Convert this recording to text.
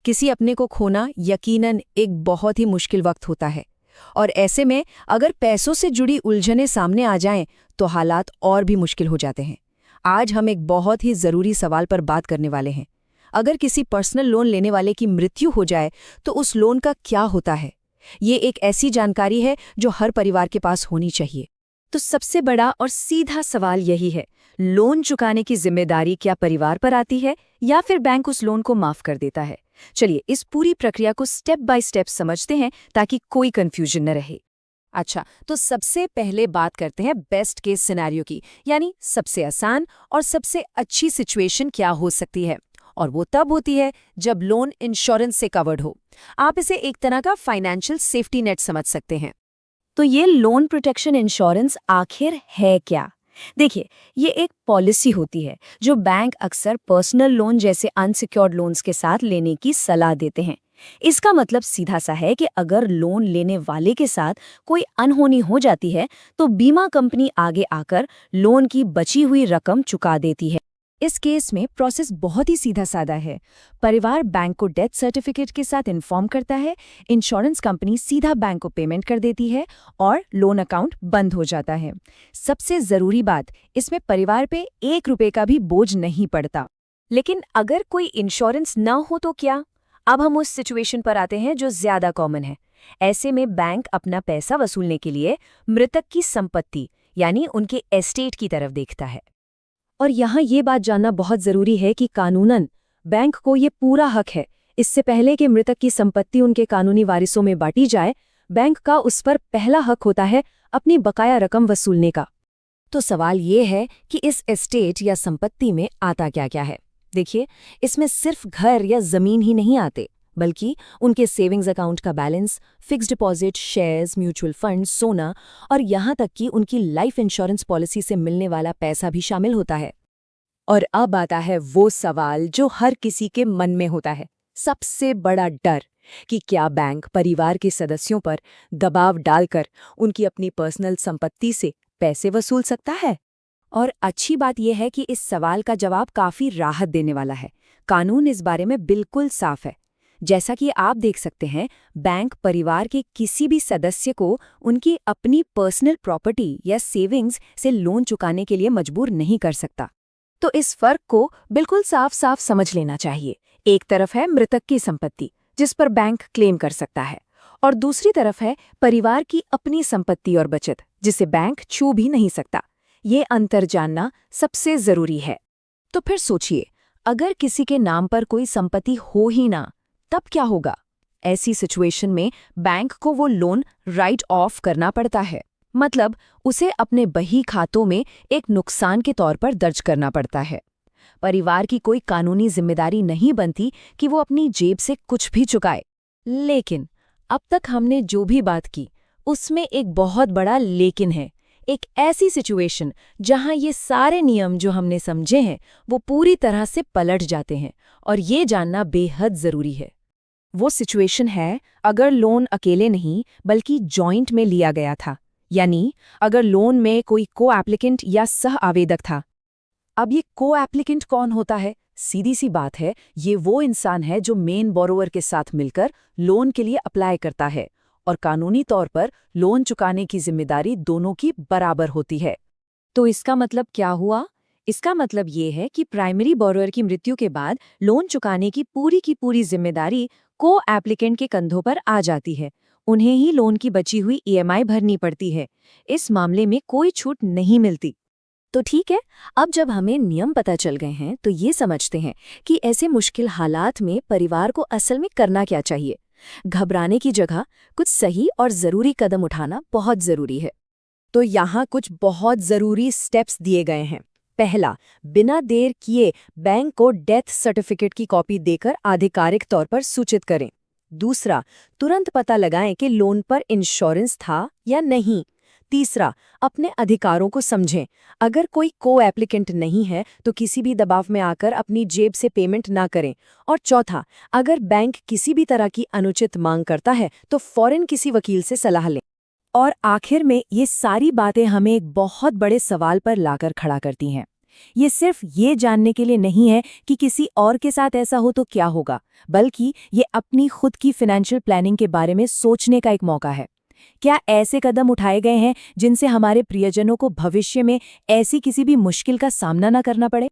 किसी अपने को खोना यकीनन एक बहुत ही मुश्किल वक्त होता है, और ऐसे में अगर पैसों से जुड़ी उलझनें सामने आ जाएं तो हालात और भी मुश्किल हो जाते हैं। आज हम एक बहुत ही ज़रूरी सवाल पर बात करने वाले हैं। अगर किसी पर्सनल लोन लेने वाले की मृत्यु हो जाए तो उस लोन का क्या होता है? ये एक ऐसी जानकारी है जो हर परिवार के पास होनी चाहिए। तो सबसे बड़ा और सीधा सवाल यही है, लोन चुकाने की जिम्मेदारी क्या परिवार पर आती है या फिर बैंक उस लोन को माफ कर देता है? चलिए इस पूरी प्रक्रिया को स्टेप बाय स्टेप समझते हैं ताकि कोई कंफ्यूजन न रहे। अच्छा, तो सबसे पहले बात करते हैं बेस्ट केस सिनेरियो की, यानी सबसे आसान और सबसे अच्छी सिचुएशन क्या हो सकती है। और वो तब होती है जब लोन इंश्योरेंस से कवर्ड हो। आप इसे एक तरह का फाइनेंशियल सेफ्टी नेट समझ सकते हैं। तो ये लोन प्रोटेक्शन इंश्योरेंस आखिर है क्या? देखिए, ये एक पॉलिसी होती है जो बैंक अक्सर पर्सनल लोन जैसे अनसिक्योर्ड लोन्स के साथ लेने की सलाह देते हैं। इसका मतलब सीधा सा है कि अगर लोन लेने वाले के साथ कोई अनहोनी हो जाती है तो बीमा कंपनी आगे आकर लोन की बची हुई रकम चुका देती है। इस केस में प्रोसेस बहुत ही सीधा साधा है। परिवार बैंक को डेथ सर्टिफिकेट के साथ इन्फॉर्म करता है, इंश्योरेंस कंपनी सीधा बैंक को पेमेंट कर देती है और लोन अकाउंट बंद हो जाता है। सबसे ज़रूरी बात, इसमें परिवार पे 1 रुपये का भी बोझ नहीं पड़ता। लेकिन अगर कोई इंश्योरेंस न हो तो क्या? अब हम उस सिचुएशन पर आते हैं जो ज्यादा कॉमन है। ऐसे में बैंक अपना पैसा वसूलने के लिए मृतक की संपत्ति यानी उनके एस्टेट की तरफ देखता है। और यहाँ ये बात जानना बहुत ज़रूरी है कि कानूनन बैंक को ये पूरा हक है, इससे पहले कि मृतक की संपत्ति उनके कानूनी वारिसों में बांटी जाए, बैंक का उस पर पहला हक होता है अपनी बकाया रकम वसूलने का। तो सवाल ये है कि इस एस्टेट या संपत्ति में आता क्या क्या है। देखिए, इसमें सिर्फ घर या जमीन ही नहीं आते, बल्कि उनके सेविंग्स अकाउंट का balance, fixed deposit, shares, mutual fund, सोना और यहाँ तक कि उनकी लाइफ इंश्योरेंस पॉलिसी से मिलने वाला पैसा भी शामिल होता है। और अब आता है वो सवाल जो हर किसी के मन में होता है, सबसे बड़ा डर, कि क्या बैंक परिवार के सदस्यों पर दबाव डालकर उनकी अपनी पर्सनल संपत्ति से पैसे वसूल सकता है? और अच्छी बात यह है कि इस सवाल का जवाब काफी राहत देने वाला है। कानून इस बारे में बिल्कुल साफ है। जैसा कि आप देख सकते हैं, बैंक परिवार के किसी भी सदस्य को उनकी अपनी पर्सनल प्रॉपर्टी या सेविंग्स से लोन चुकाने के लिए मजबूर नहीं कर सकता। तो इस फर्क को बिल्कुल साफ साफ समझ लेना चाहिए। एक तरफ है मृतक की संपत्ति जिस पर बैंक क्लेम कर सकता है, और दूसरी तरफ है परिवार की अपनी संपत्ति और बचत जिसे बैंक छू भी नहीं सकता। ये अंतर जानना सबसे जरूरी है। तो फिर सोचिए, अगर किसी के नाम पर कोई संपत्ति हो ही ना, तब क्या होगा? ऐसी सिचुएशन में बैंक को वो लोन राइट ऑफ करना पड़ता है, मतलब उसे अपने बही खातों में एक नुकसान के तौर पर दर्ज करना पड़ता है। परिवार की कोई कानूनी जिम्मेदारी नहीं बनती कि वो अपनी जेब से कुछ भी चुकाए। लेकिन अब तक हमने जो भी बात की उसमें एक बहुत बड़ा लेकिन है। एक ऐसी सिचुएशन जहां ये सारे नियम जो हमने समझे हैं वो पूरी तरह से पलट जाते हैं, और ये जानना बेहद ज़रूरी है। वो सिचुएशन है अगर लोन अकेले नहीं बल्कि जॉइंट में लिया गया था, यानी अगर लोन में कोई को एप्लीकेंट या सह आवेदक था। अब ये को एप्लीकेंट कौन होता है? सीधी सी बात है, ये वो इंसान है जो मेन बोरोवर के साथ मिलकर लोन के लिए अप्लाई करता है, और कानूनी तौर पर लोन चुकाने की जिम्मेदारी दोनों की बराबर होती है। तो इसका मतलब क्या हुआ? इसका मतलब ये है कि प्राइमरी बोरोवर की मृत्यु के बाद लोन चुकाने की पूरी जिम्मेदारी को एप्लीकेंट के कंधों पर आ जाती है। उन्हें ही लोन की बची हुई ईएमआई भरनी पड़ती है। इस मामले में कोई छूट नहीं मिलती। तो ठीक है, अब जब हमें नियम पता चल गए हैं तो ये समझते हैं कि ऐसे मुश्किल हालात में परिवार को असल में करना क्या चाहिए। घबराने की जगह कुछ सही और ज़रूरी कदम उठाना बहुत ज़रूरी है। तो यहाँ कुछ बहुत ज़रूरी स्टेप्स दिए गए हैं। पहला, बिना देर किए बैंक को डेथ सर्टिफिकेट की कॉपी देकर आधिकारिक तौर पर सूचित करें। दूसरा, तुरंत पता लगाएं कि लोन पर इंश्योरेंस था या नहीं। तीसरा, अपने अधिकारों को समझें। अगर कोई को एप्लीकेंट नहीं है तो किसी भी दबाव में आकर अपनी जेब से पेमेंट ना करें। और चौथा, अगर बैंक किसी भी तरह की अनुचित मांग करता है तो फौरन किसी वकील से सलाह लें। और आखिर में ये सारी बातें हमें एक बहुत बड़े सवाल पर लाकर खड़ा करती हैं ये सिर्फ ये जानने के लिए नहीं है कि किसी और के साथ ऐसा हो तो क्या होगा, बल्कि ये अपनी खुद की फाइनेंशियल प्लानिंग के बारे में सोचने का एक मौका है। क्या ऐसे कदम उठाए गए हैं जिनसे हमारे प्रियजनों को भविष्य में ऐसी किसी भी मुश्किल का सामना न करना पड़े?